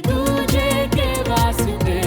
दूजे के वास्ते।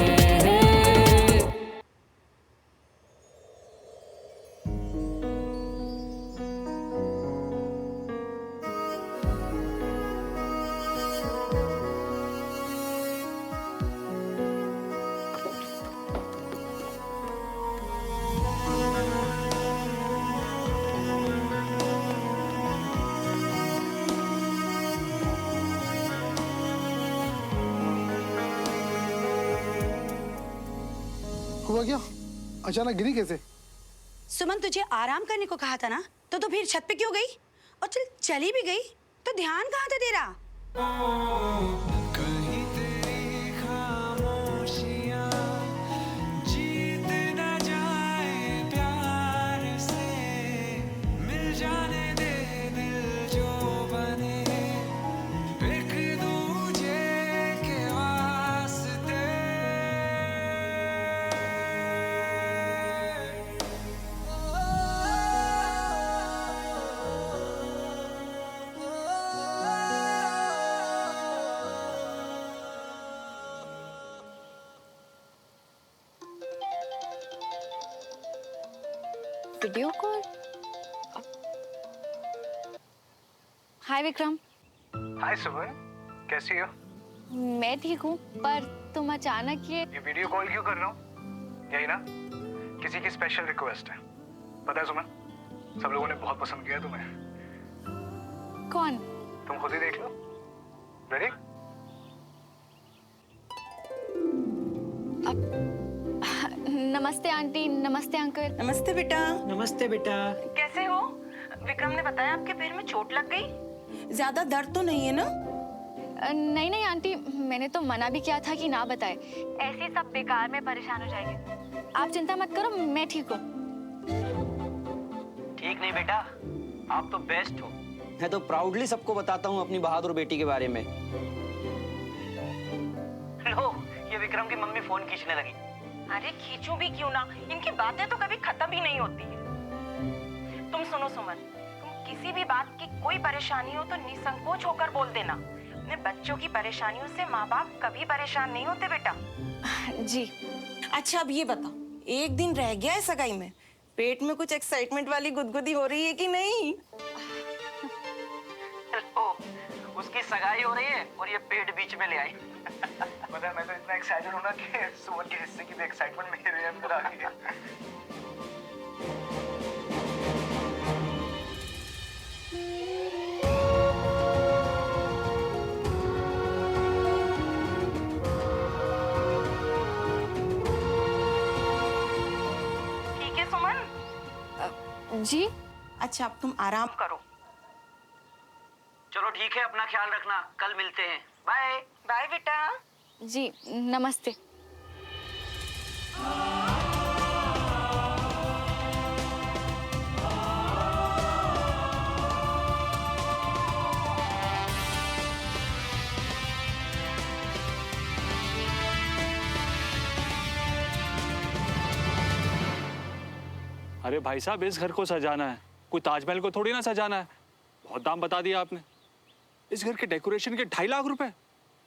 हुआ क्या? अचानक गिरी कैसे? सुमन, तुझे आराम करने को कहा था ना, तो फिर छत पे क्यों गई? और चल चली भी गई तो ध्यान कहाँ था तेरा? कहीं तेरी खामोशियां जीत न जाए प्यार से, मिल जाने दे दिल जो बने एक दूजे के वास्ते। Video call. Hi Vikram. Hi Suman, कैसी हो? मैं ठीक हूँ, पर तुम अचानक ये वीडियो कॉल क्यों कर रहा हूँ? यही ना, किसी की स्पेशल रिक्वेस्ट है। पता है सुमन, सब लोगों ने बहुत पसंद किया तुम्हें। कौन? तुम खुद ही देख लो। रेडी? नमस्ते आंटी, नमस्ते अंकल। नमस्ते बेटा। नमस्ते बेटा। कैसे हो? विक्रम ने बताया आपके पैर में चोट लग गई। ज्यादा दर्द तो नहीं है ना? नहीं नहीं आंटी, मैंने तो मना भी किया था कि ना बताए, ऐसे सब बेकार में परेशान हो जाएंगे। आप चिंता मत करो, मैं ठीक हूँ। ठीक नहीं बेटा, आप तो बेस्ट हो। मैं तो प्राउडली सबको बताता हूँ अपनी बहादुर बेटी के बारे में। लो, ये विक्रम की मम्मी फोन खींचने लगी। अरे खींचूं भी क्यों ना, इनकी बातें तो कभी खत्म ही नहीं होती है। तुम सुनो सुमन, तुम किसी भी बात की कोई परेशानी हो तो निसंकोच होकर बोल देना। अपने बच्चों की परेशानियों से माँ बाप कभी परेशान नहीं होते बेटा। जी। अच्छा अब ये बता, एक दिन रह गया है सगाई में, पेट में कुछ एक्साइटमेंट वाली गुदगुदी हो रही है कि नहीं? लो, उसकी सगाई हो रही है और ये पेट बीच में ले आई। पता है, मैं तो इतना एक्साइटेड हूँ ना कि सुमन के हिस्से की भी एक्साइटमेंट मेरे अंदर आ गई है। ठीक है सुमन? जी। अच्छा अब तुम आराम करो। चलो ठीक है, अपना ख्याल रखना, कल मिलते हैं। बाय। बाय बेटा। जी नमस्ते। अरे भाई साहब, इस घर को सजाना है, कोई ताजमहल को थोड़ी ना सजाना है। बहुत दाम बता दिया आपने। इस घर के डेकोरेशन के 2.5 लाख रुपए,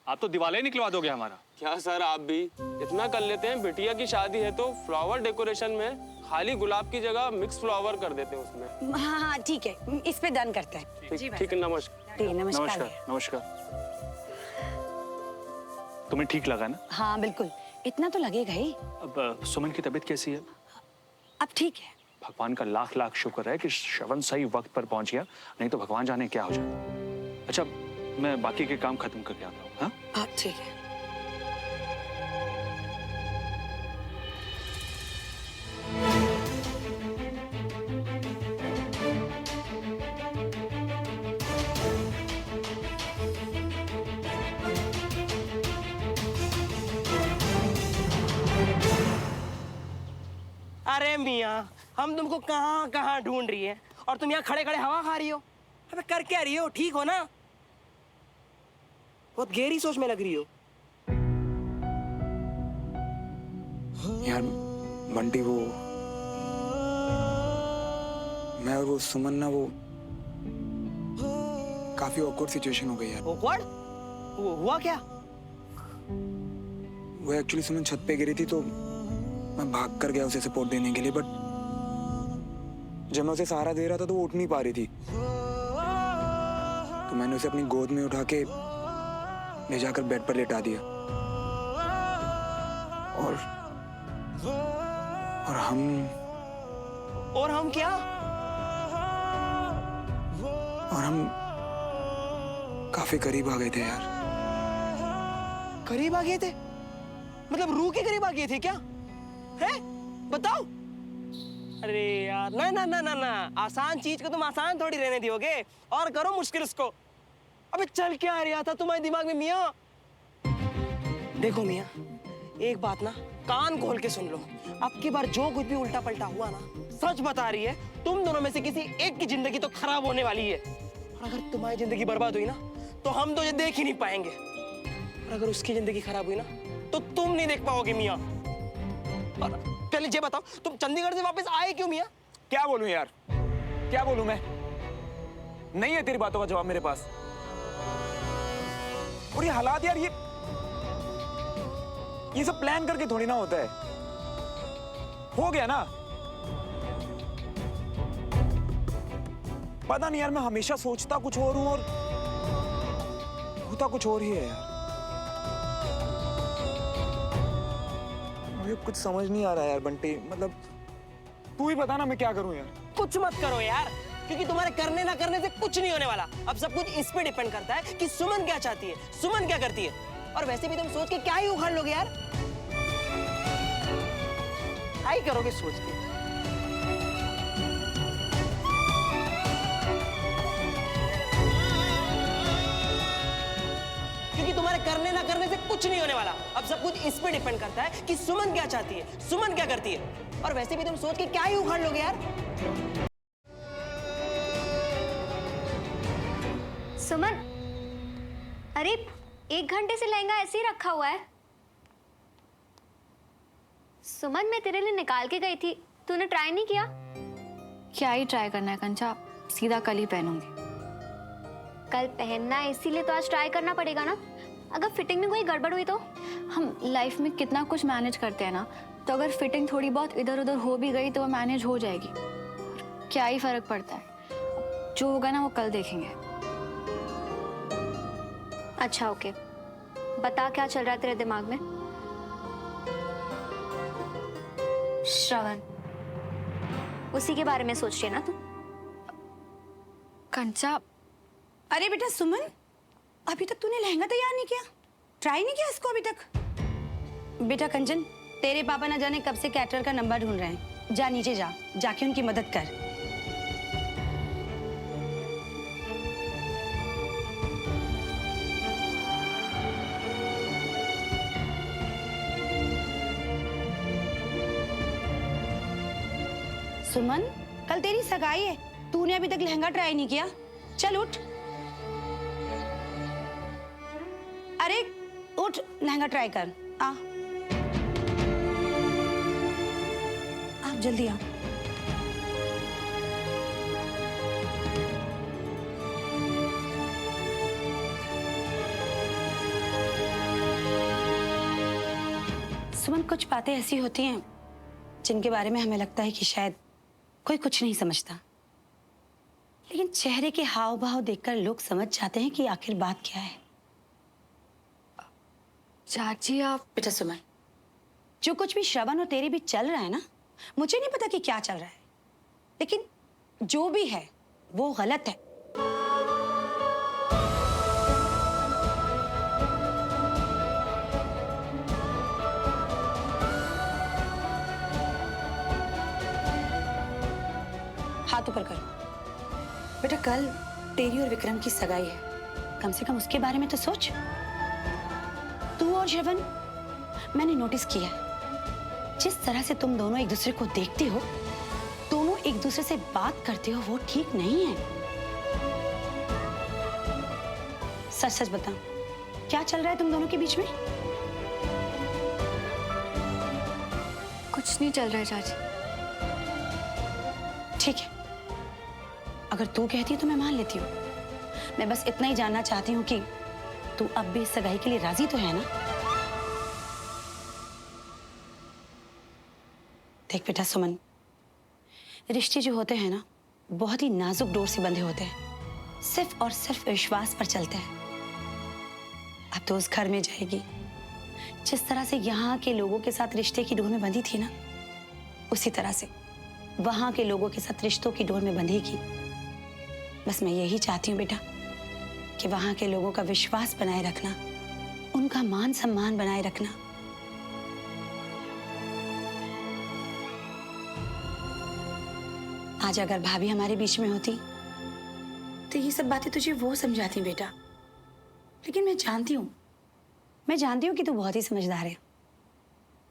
आप तो दिवाला ही निकलवा दोगे हमारा। क्या सर, आप भी इतना कर लेते हैं? बिटिया की शादी है तो फ्लावर डेकोरेशन में खाली गुलाब की जगह मिक्स फ्लावर कर देते हैं उसमें। हाँ हाँ ठीक है, इस पे डन करते हैं। ठीक है, नमस्कार। नमस्कार। नमस्कार नमस्कार। तुम्हें ठीक लगा ना? हाँ बिल्कुल, इतना तो लगेगा ही। अब सुमन की तबीयत कैसी है? अब ठीक है। भगवान का लाख लाख शुक्र है कि श्रवण सही वक्त पर पहुंच गया, नहीं तो भगवान जाने क्या हो जाता। अच्छा, मैं बाकी के काम खत्म करके आता हूँ। हाँ हाँ ठीक है। अरे मियाँ, हम तुमको कहाँ कहाँ ढूंढ रही है और तुम यहाँ खड़े खड़े हवा खा रही हो। अबे कर क्या रही हो? ठीक हो ना? बहुत गहरी सोच में लग रही हो। यार बंटी, वो मैं और वो सुमन ना, वो काफी ऑकवर्ड सिचुएशन हो गई यार। ऑकवर्ड? वो हुआ क्या? वो एक्चुअली सुमन छत पे गिरी थी तो मैं भाग कर गया उसे सपोर्ट देने के लिए, बट जब मैं उसे सहारा दे रहा था तो वो उठ नहीं पा रही थी, तो मैंने उसे अपनी गोद में उठा के ले जाकर बेड पर लेटा दिया और हम क्या? और हम काफी करीब आ गए थे यार। करीब आ गए थे? मतलब रूह के करीब आ गए थे क्या? है? बताओ। अरे यार ना ना ना ना ना, आसान चीज को तुम आसान थोड़ी रहने दियोगे और करो मुश्किल उसको। अबे चल क्या आ रहा था तुम्हारे दिमाग में मियाँ? देखो मियाँ, एक बात ना कान खोल के सुन लो, अब की बार जो कुछ भी उल्टा पलटा हुआ ना, सच बता रही है, तुम दोनों में से किसी एक की जिंदगी तो खराब होने वाली है। और अगर तुम्हारी जिंदगी बर्बाद हुई ना तो हम तो ये देख ही नहीं पाएंगे, और अगर उसकी जिंदगी खराब हुई ना तो तुम नहीं देख पाओगे मियाँ। और पहले ये बताओ, तुम चंडीगढ़ से वापस आए क्यों मियाँ? क्या बोलूं यार, क्या बोलूं मैं? नहीं है तेरी बातों का जवाब मेरे पास। और ये हालात यार, ये सब प्लान करके थोड़ी ना होता है। हो गया ना। पता नहीं यार, मैं हमेशा सोचता कुछ और हूं और होता कुछ और ही है यार। मुझे कुछ समझ नहीं आ रहा यार बंटी, मतलब तू ही बता ना मैं क्या करूं यार। कुछ मत करो यार, क्योंकि तुम्हारे करने ना करने से कुछ नहीं होने वाला। अब सब कुछ इस पे डिपेंड करता है कि सुमन क्या चाहती है, सुमन क्या करती है। और वैसे भी तुम सोच के क्या ही उखाड़ लोगे यार, क्या ही करोगे सोच के। क्योंकि तुम्हारे करने ना करने से कुछ नहीं होने वाला। अब सब कुछ इस पे डिपेंड करता है कि सुमन क्या चाहती है, सुमन क्या करती है। और वैसे भी तुम सोच के क्या ही उखाड़ लोगे यार। सुमन, अरे 1 घंटे से लहंगा ऐसे ही रखा हुआ है। सुमन, मैं तेरे लिए निकाल के गई थी, तूने ट्राई नहीं किया? क्या ही ट्राई करना है कंचा, सीधा कल ही पहनूंगी। कल पहनना है इसीलिए तो आज ट्राई करना पड़ेगा ना। अगर फिटिंग में कोई गड़बड़ हुई तो? हम लाइफ में कितना कुछ मैनेज करते हैं ना, तो अगर फिटिंग थोड़ी बहुत इधर उधर हो भी गई तो वो मैनेज हो जाएगी। क्या ही फर्क पड़ता है, जो होगा ना वो कल देखेंगे। अच्छा ओके, बता क्या चल रहा है तेरे दिमाग में? श्रवण, उसी के बारे में सोच रही है ना तू? कंचा, अरे बेटा सुमन, अभी तक तूने लहंगा तैयार नहीं किया, ट्राई नहीं किया इसको अभी तक? बेटा कंचन, तेरे पापा ना जाने कब से कैटरर का नंबर ढूंढ रहे हैं। जा नीचे जा, जाके उनकी मदद कर। सुमन, कल तेरी सगाई है, तूने अभी तक लहंगा ट्राई नहीं किया। चल उठ, अरे उठ, लहंगा ट्राई कर। आप जल्दी आओ। सुमन, कुछ बातें ऐसी होती हैं जिनके बारे में हमें लगता है कि शायद कोई कुछ नहीं समझता, लेकिन चेहरे के हाव भाव देखकर लोग समझ जाते हैं कि आखिर बात क्या है। चाची आप। बेटा सुमन, जो कुछ भी श्रवण और तेरे बीच चल रहा है ना, मुझे नहीं पता कि क्या चल रहा है, लेकिन जो भी है वो गलत है। हाथ ऊपर करो। बेटा कल तेरी और विक्रम की सगाई है, कम से कम उसके बारे में तो सोच। तू और श्रवण, मैंने नोटिस किया है, जिस तरह से तुम दोनों एक दूसरे को देखते हो, दोनों एक दूसरे से बात करते हो, वो ठीक नहीं है। सच सच बता, क्या चल रहा है तुम दोनों के बीच में? कुछ नहीं चल रहा है चाची। ठीक है, अगर तू कहती है तो मैं मान लेती हूँ। मैं बस इतना ही जानना चाहती हूँ कि तू अब भी इस सगाई के लिए राजी तो है ना? देख बेटा सुमन, रिश्ते जो होते हैं ना, बहुत ही नाजुक डोर से बंधे होते हैं, सिर्फ और सिर्फ विश्वास पर चलते हैं। अब तो उस घर में जाएगी, जिस तरह से यहाँ के लोगों के साथ रिश्ते की डोर में बंधी थी ना, उसी तरह से वहां के लोगों के साथ रिश्तों की डोर में बंधेगी। बस मैं यही चाहती हूँ बेटा कि वहां के लोगों का विश्वास बनाए रखना, उनका मान सम्मान बनाए रखना। आज अगर भाभी हमारे बीच में होती तो ये सब बातें तुझे वो समझाती बेटा, लेकिन मैं जानती हूँ कि तू बहुत ही समझदार है।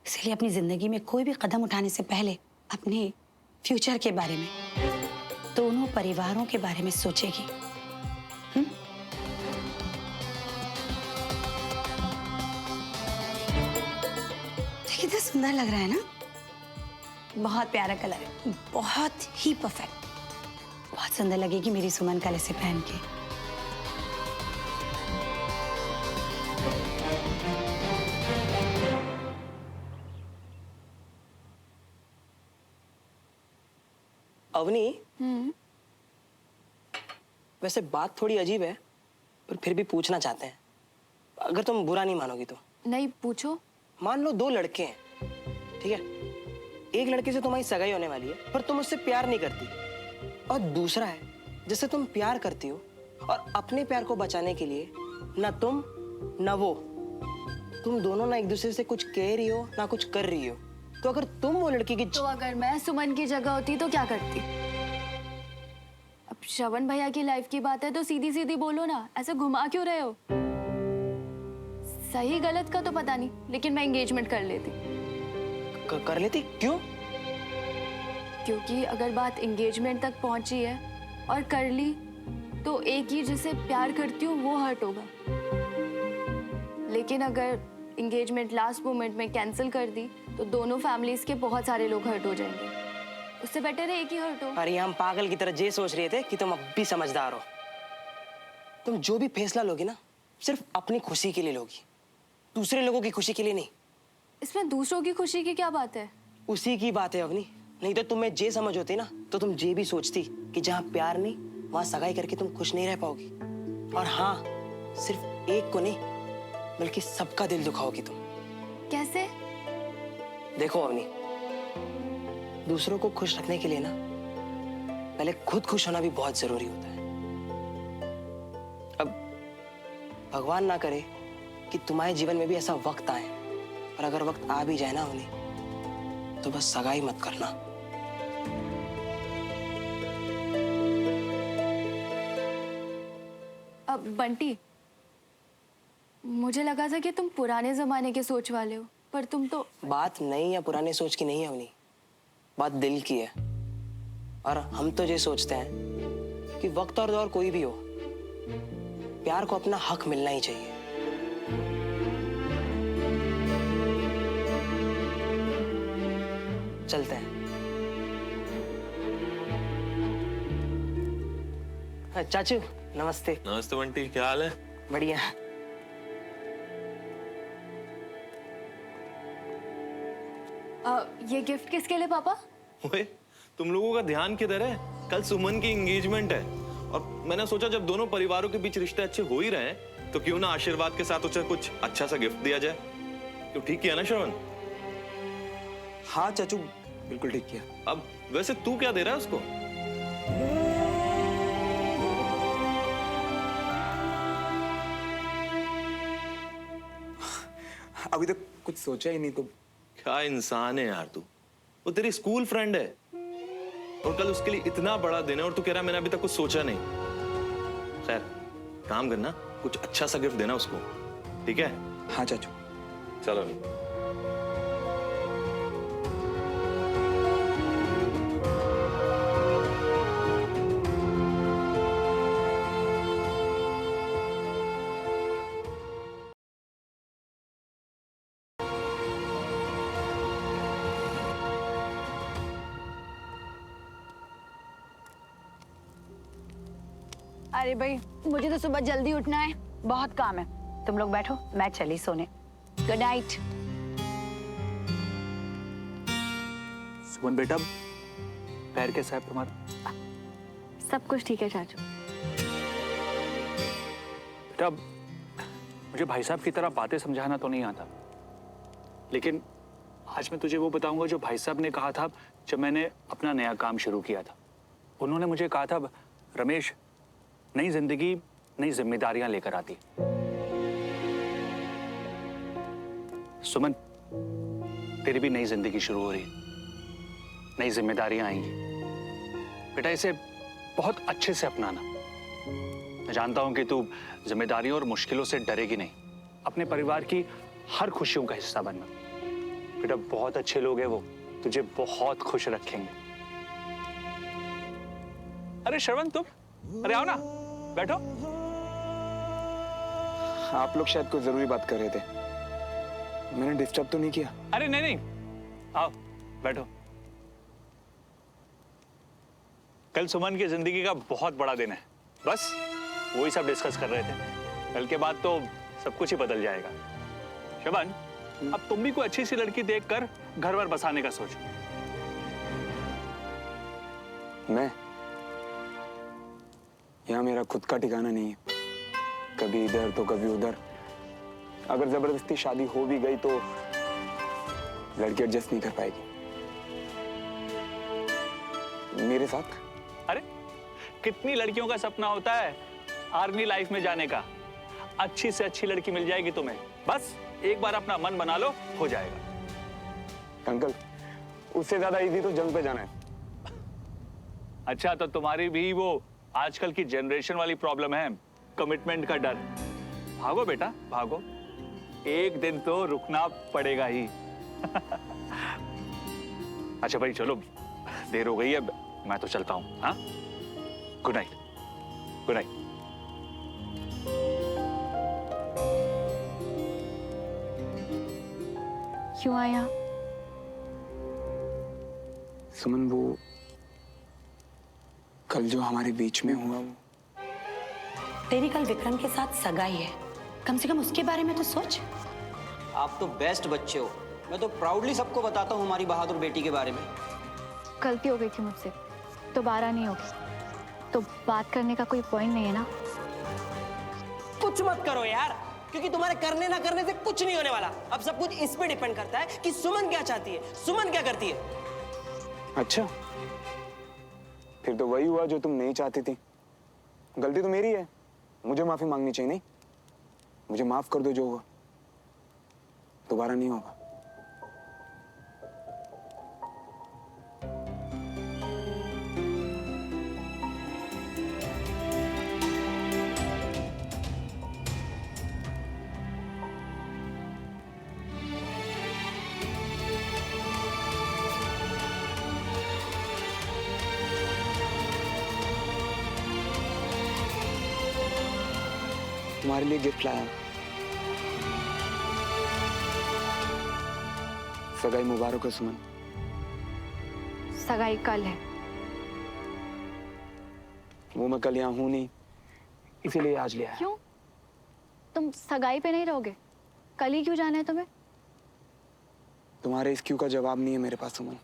इसलिए अपनी जिंदगी में कोई भी कदम उठाने से पहले अपने फ्यूचर के बारे में, दोनों परिवारों के बारे में सोचेगी। कितना सुंदर लग रहा है ना, बहुत प्यारा कलर है, बहुत ही परफेक्ट। बहुत सुंदर लगेगी मेरी सुमन कल इसे पहन के। अवनी, वैसे बात थोड़ी अजीब है, पर फिर भी पूछना चाहते हैं, अगर तुम बुरा नहीं मानोगी तो। नहीं, पूछो। मान लो 2 लड़के हैं, ठीक है? एक लड़के से तुम्हारी सगाई होने वाली है, पर तुम उससे प्यार नहीं करती, और दूसरा है जिससे तुम प्यार करती हो, और अपने प्यार को बचाने के लिए ना तुम ना वो, तुम दोनों ना एक दूसरे से कुछ कह रही हो ना कुछ कर रही हो। तो अगर तुम वो लड़की की तो अगर मैं सुमन की जगह होती तो क्या करती? अब श्रवण भैया की लाइफ की बात है तो सीधी सीधी बोलो ना, ऐसे घुमा क्यों रहे हो? सही गलत का तो पता नहीं, लेकिन मैं एंगेजमेंट कर लेती। कर लेती? क्यों? क्योंकि अगर बात एंगेजमेंट तक पहुंची है और कर ली तो एक ही जिसे प्यार करती हूँ वो हर्ट होगा, लेकिन अगर एंगेजमेंट लास्ट मोमेंट में कैंसिल कर दी तो दोनों फैमिलीज के बहुत सारे लोग हर्ट हो जाएंगे। उससे बेटर है एक ही हर्ट हो। अरे हम पागल की तरह ये सोच रहे थे कि तुम अब भी समझदार हो। तुम जो भी फैसला लोगी ना, सिर्फ अपनी खुशी के लिए लोगी, दूसरे लोगों की खुशी के लिए नहीं। इसमें दूसरों की खुशी की क्या बात है? उसी की बात है अवनी। नहीं तो तुम्हें जे समझ होती ना, तो तुम जे भी सोचती कि जहाँ प्यार नहीं वहां सगाई करके तुम खुश नहीं रह पाओगी। और हाँ, सिर्फ एक को नहीं बल्कि सबका दिल दुखाओगी तुम। कैसे? देखो अवनी, दूसरों को खुश रखने के लिए ना पहले खुद खुश होना भी बहुत जरूरी होता है। अब भगवान ना करे कि तुम्हारे जीवन में भी ऐसा वक्त आए, और अगर वक्त आ भी जाए ना अवनी, तो बस सगाई मत करना। अब बंटी, मुझे लगा था कि तुम पुराने जमाने के सोच वाले हो, पर तुम तो। बात नई या पुराने सोच की नहीं है अवनी, बात दिल की है। और हम तो ये सोचते हैं कि वक्त और दौर कोई भी हो, प्यार को अपना हक मिलना ही चाहिए। चलते हैं। चाचू नमस्ते। नमस्ते बंटी, क्या हाल है? बढ़िया। ये गिफ्ट किसके लिए पापा? ओए, तुम लोगों का ध्यान किधर है? कल सुमन की एंगेजमेंट है, और मैंने सोचा जब दोनों परिवारों के बीच रिश्ते अच्छे हो ही रहे हैं तो क्यों ना आशीर्वाद के साथ उसे कुछ अच्छा सा गिफ्ट दिया जाए। क्यों, ठीक किया ना श्रवण? हाँ चाचू, बिल्कुल ठीक किया। अब वैसे तू क्या दे रहा है उसको? अभी तक कुछ सोचा ही नहीं। तो क्या इंसान है यार तू। वो तेरी स्कूल फ्रेंड है, और कल उसके लिए इतना बड़ा दिन है और तू कह रहा है मैंने अभी तक कुछ सोचा नहीं। खैर, काम करना, कुछ अच्छा सा गिफ्ट देना उसको, ठीक है? हाँ चाचू। चलो। अरे भाई, मुझे तो सुबह जल्दी उठना है, बहुत काम है। तुम लोग बैठो, मैं चली सोने। Good night. सुमन बेटा, पैर कैसा है तुम्हारा? सब कुछ ठीक है चाचू। बेटा, मुझे भाई साहब की तरह बातें समझाना तो नहीं आता, लेकिन आज मैं तुझे वो बताऊंगा जो भाई साहब ने कहा था जब मैंने अपना नया काम शुरू किया था। उन्होंने मुझे कहा था, रमेश, नई जिंदगी नई जिम्मेदारियां लेकर आती। सुमन, तेरी भी नई जिंदगी शुरू हो रही है, नई जिम्मेदारियां आएंगी। बेटा, इसे बहुत अच्छे से अपनाना। मैं जानता हूं कि तू जिम्मेदारियों और मुश्किलों से डरेगी नहीं। अपने परिवार की हर खुशियों का हिस्सा बनना। बेटा, बहुत अच्छे लोग हैं वो, तुझे बहुत खुश रखेंगे। अरे श्रवण, तुम अरे आओ ना, बैठो। आप लोग शायद कोई जरूरी बात कर रहे थे, मैंने डिस्टर्ब तो नहीं किया? अरे नहीं नहीं, आओ बैठो। कल सुमन की जिंदगी का बहुत बड़ा दिन है, बस वही सब डिस्कस कर रहे थे। कल के बाद तो सब कुछ ही बदल जाएगा। शबन, अब तुम भी कोई अच्छी सी लड़की देखकर घर वर बसाने का सोचो। मैं? यहाँ मेरा खुद का ठिकाना नहीं है, कभी इधर तो कभी उधर। अगर जबरदस्ती शादी हो भी गई तो लड़की एडजस्ट नहीं कर पाएगी मेरे साथ। अरे कितनी लड़कियों का सपना होता है आर्मी लाइफ में जाने का। अच्छी से अच्छी लड़की मिल जाएगी तुम्हें, बस एक बार अपना मन बना लो, हो जाएगा। अंकल, उससे ज्यादा इजी तो जंग पे जाना है। अच्छा, तो तुम्हारी भी वो आजकल की जनरेशन वाली प्रॉब्लम है, कमिटमेंट का डर। भागो बेटा भागो, एक दिन तो रुकना पड़ेगा ही। अच्छा भाई चलो, देर हो गई है, मैं तो चलता हूँ। हाँ, गुड नाइट। Good night. क्यों आया? सुमन, वो कल जो हमारे बीच में हुआ, वो तेरी कल विक्रम के साथ सगाई है, कम से कम उसके बारे में तो सोच। आप तो बेस्ट बच्चे हो, मैं तो प्राउडली सबको बताता हूँ हमारी बहादुर बेटी के बारे में। गलती हो गई थी मुझसे, दोबारा नहीं होगी। तो बात करने का कोई पॉइंट नहीं है ना? कुछ मत करो यार, क्योंकि तुम्हारे करने ना करने से कुछ नहीं होने वाला। अब सब कुछ इस पे डिपेंड करता है कि सुमन क्या चाहती है, सुमन क्या करती है। अच्छा, फिर तो वही हुआ जो तुम नहीं चाहती थी। गलती तो मेरी है, मुझे माफी मांगनी चाहिए। नहीं, मुझे माफ कर दो, जो हुआ दोबारा नहीं होगा। तुम्हारे लिए गिफ्ट लाया। सगाई मुबारक हो सुमन। सगाई कल है। वो मैं कल यहाँ हूं नहीं, इसीलिए आज ले आया। क्यों? तुम सगाई पे नहीं रहोगे? कल ही क्यों जाना है तुम्हें? तुम्हारे इस क्यों का जवाब नहीं है मेरे पास सुमन।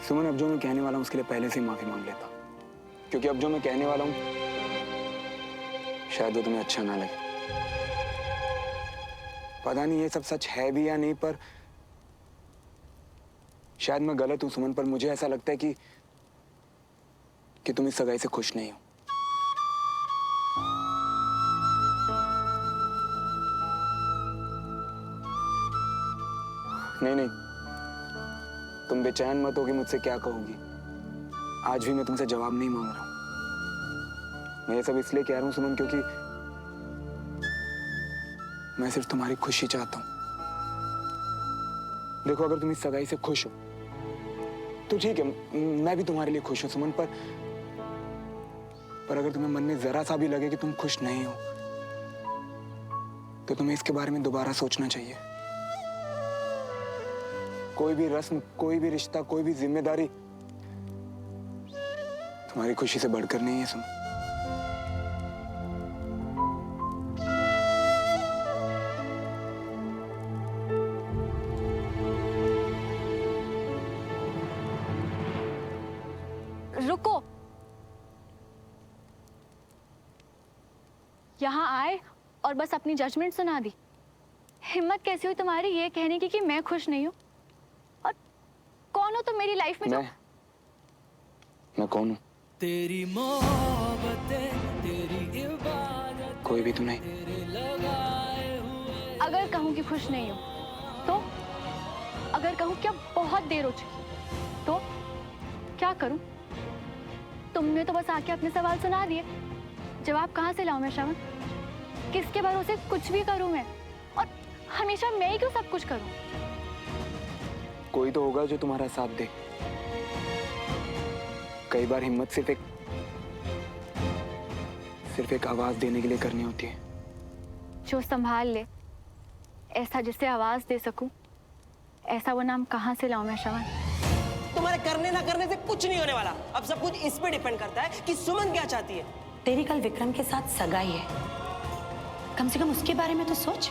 सुमन, अब जो मैं कहने वाला हूं उसके लिए पहले से ही माफी मांग लेता, क्योंकि अब जो मैं कहने वाला हूं शायद वो तुम्हें अच्छा ना लगे। पता नहीं ये सब सच है भी या नहीं, पर शायद मैं गलत हूं सुमन, पर मुझे ऐसा लगता है कि तुम इस सगाई से खुश नहीं हो। नहीं नहीं, तुम बेचैन मत हो कि मुझसे क्या कहोगी। आज भी मैं तुमसे जवाब नहीं मांग रहा हूं। मैं ये सब इसलिए कह रहा हूं सुमन, क्योंकि मैं सिर्फ तुम्हारी खुशी चाहता हूं। देखो, अगर तुम इस सगाई से खुश हो तो ठीक है, मैं भी तुम्हारे लिए खुश हूं सुमन, पर अगर तुम्हें मन में जरा सा भी लगे कि तुम खुश नहीं हो तो तुम्हें इसके बारे में दोबारा सोचना चाहिए। कोई भी रस्म, कोई भी रिश्ता, कोई भी जिम्मेदारी तुम्हारी खुशी से बढ़कर नहीं है सुमन। रुको, यहाँ आए और बस अपनी जजमेंट सुना दी। हिम्मत कैसी हुई तुम्हारी ये कहने की कि मैं खुश नहीं हूँ? और कौन हो तुम मेरी लाइफ में? मैं कौन हूँ? तेरी मोहब्बतें, तेरी इबादत, कोई भी तो नहीं। अगर कहूँ कि खुश नहीं हूँ तो? अगर कहूँ कि अब बहुत देर हो चुकी तो क्या करूँ? तुमने तो बस आके अपने सवाल सुना दिए। जवाब कहाँ से लाऊं मैं श्रवण? किसके भरोसे कुछ भी करूं मैं? और हमेशा मैं ही क्यों सब कुछ करूं? कोई तो होगा जो तुम्हारा साथ दे। कई बार हिम्मत सिर्फ एक आवाज देने के लिए करनी होती है। जो संभाल ले, ऐसा जिसे आवाज दे सकूं, ऐसा वो नाम कहाँ से लाऊं मैं श्रवण? तुम्हारे करने ना करने से कुछ नहीं होने वाला। अब सब कुछ इस पे डिपेंड करता है कि सुमन क्या चाहती है। तेरी कल विक्रम के साथ सगाई है, कम से कम उसके बारे में तो सोच।